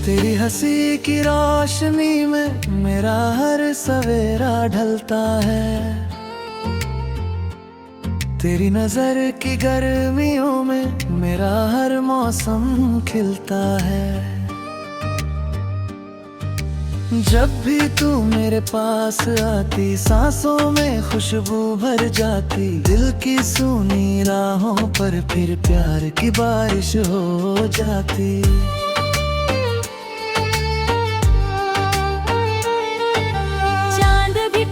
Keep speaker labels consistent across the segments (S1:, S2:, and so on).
S1: तेरी हंसी की रोशनी में मेरा हर सवेरा ढलता है। तेरी नजर की गर्मियों में मेरा हर मौसम खिलता है। जब भी तू मेरे पास आती सांसों में खुशबू भर जाती। दिल की सूनी राहों पर फिर प्यार की बारिश हो जाती।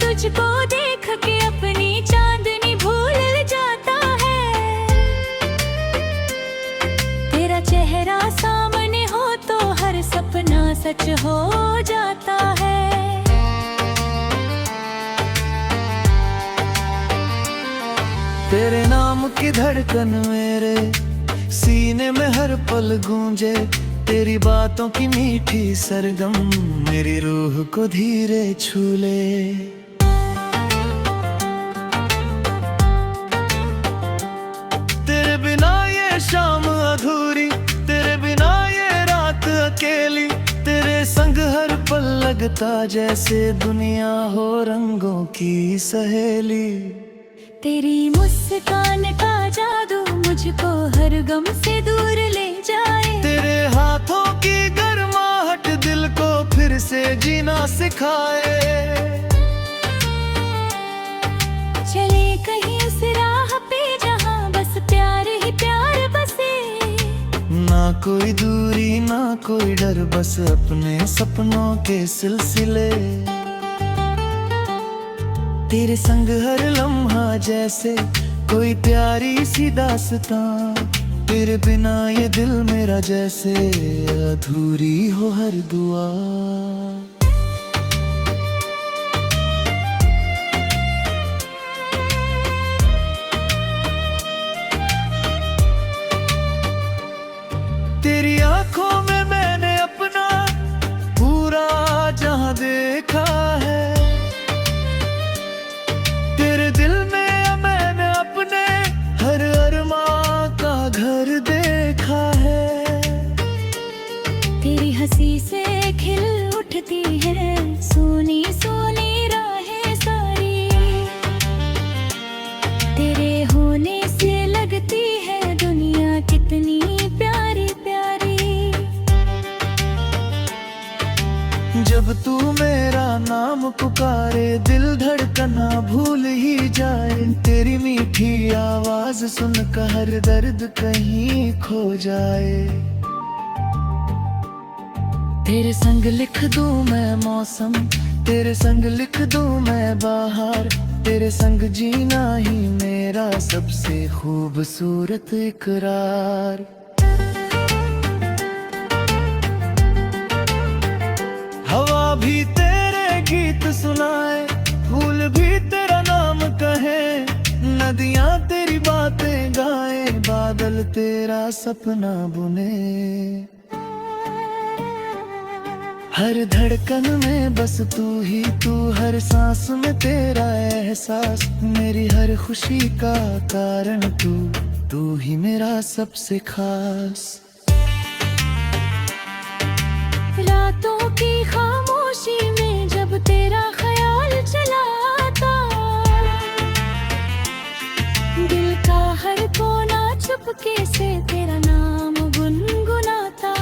S2: तुझको देख के अपनी चांदनी भूल जाता है। तेरा चेहरा सामने हो तो हर सपना सच हो जाता है।
S1: तेरे नाम की धड़कन मेरे सीने में हर पल गूंजे। तेरी बातों की मीठी सरगम मेरी रूह को धीरे छू ले। तेरे बिना ये शाम अधूरी, तेरे बिना ये रात अकेली। तेरे संग हर पल लगता जैसे दुनिया हो रंगों की सहेली।
S2: तेरी मुस्कान का जादू मुझको हर गम से दूर ले जाए।
S1: तेरे हाथों की गर्माहट दिल को फिर से जीना सिखाए।
S2: चले कहीं उस राह पे जहाँ बस प्यार ही प्यार बसे।
S1: ना कोई दूरी ना कोई डर, बस अपने सपनों के सिलसिले। तेरे संग हर लम्हा जैसे कोई प्यारी सी दास्तां। तेरे बिना ये दिल मेरा जैसे अधूरी हो हर दुआ। तेरी आंखों में मैंने अपना पूरा जहां देखा है। तेरे दिल में मैंने अपने हर अरमां का घर देखा है।
S2: तेरी हंसी से खिल उठती है सोनी सोनी राहें सारी। तेरे होने से लगती है दुनिया कितनी प्यारी प्यारी।
S1: जब तू मेरा नाम पुकारे दिल धड़कना भूल ही जाए। तेरी मीठी आवाज सुनकर हर दर्द कहीं खो जाए। तेरे संग लिख दूं मैं मौसम, तेरे संग लिख दूं मैं बाहर। तेरे संग जीना ही मेरा सबसे खूबसूरत इकरार। हवा भी तेरे गीत सुनाए, फूल भी तेरा नाम कहे। नदियां तेरी बातें गाए, बादल तेरा सपना बुने। हर धड़कन में बस तू ही तू, हर सांस में तेरा एहसास। मेरी हर खुशी का कारण तू ही मेरा सबसे खास।
S2: रातों की खामोशी में जब तेरा ख्याल चला आता। दिल का हर कोना चुपके से तेरा नाम गुनगुनाता।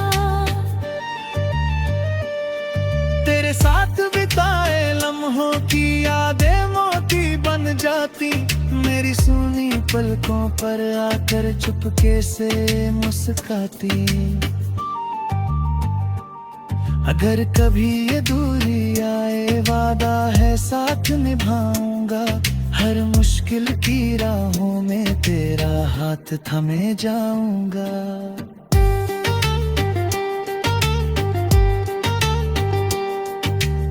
S1: तेरे साथ बिताए लम्हों की यादें मोती बन जाती। मेरी सुनी पलकों पर आकर चुपके से मुस्काती। अगर कभी ये दूरी आए वादा है साथ निभाऊंगा। हर मुश्किल की राहों में तेरा हाथ थमे जाऊंगा।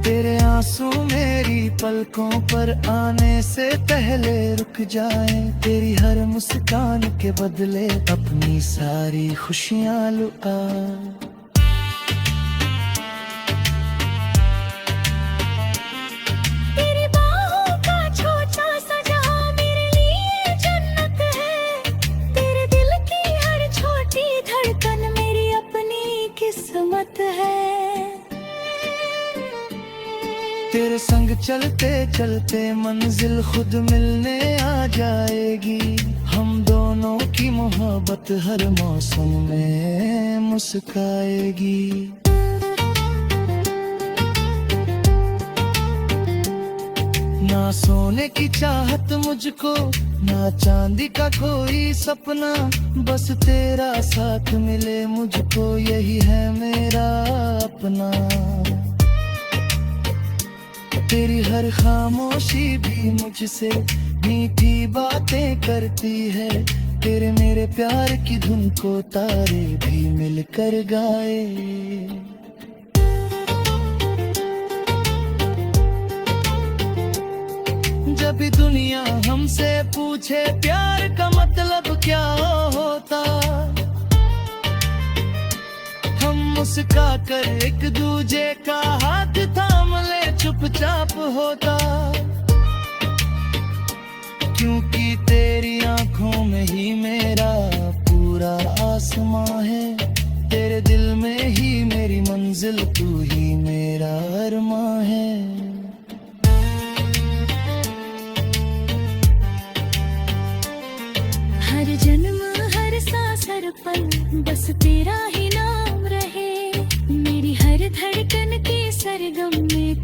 S1: तेरे आंसू मेरी पलकों पर आने से पहले रुक जाए। तेरी हर मुस्कान के बदले अपनी सारी खुशियां लुटा।
S2: तेरी बाहों का छोटा सा जहां मेरे लिए जन्नत है। तेरे दिल की हर छोटी धड़कन मेरी अपनी किस्मत है।
S1: तेरे संग चलते चलते मंजिल खुद मिलने आ जाएगी। हम दोनों की मोहब्बत हर मौसम में मुस्काएगी। ना सोने की चाहत मुझको, ना चांदी का कोई सपना, बस तेरा साथ मिले मुझको, यही है मेरा अपना। तेरी हर खामोशी भी मुझसे मीठी बातें करती है। तेरे मेरे प्यार की धुन को तारे भी मिलकर गाए। जब भी दुनिया हमसे पूछे प्यार का मतलब क्या होता, हम मुस्का कर एक दूजे का हाथ थाम ले, चुपचाप होता। क्योंकि तेरी आंखों में ही मेरा पूरा आसमां है। तेरे दिल में ही मेरी मंजिल, तू ही मेरा अरमां है।
S2: हर जन्म हर सांस हर पल बस तेरा ही नाम रहे। मेरी हर धड़कन के सरगम में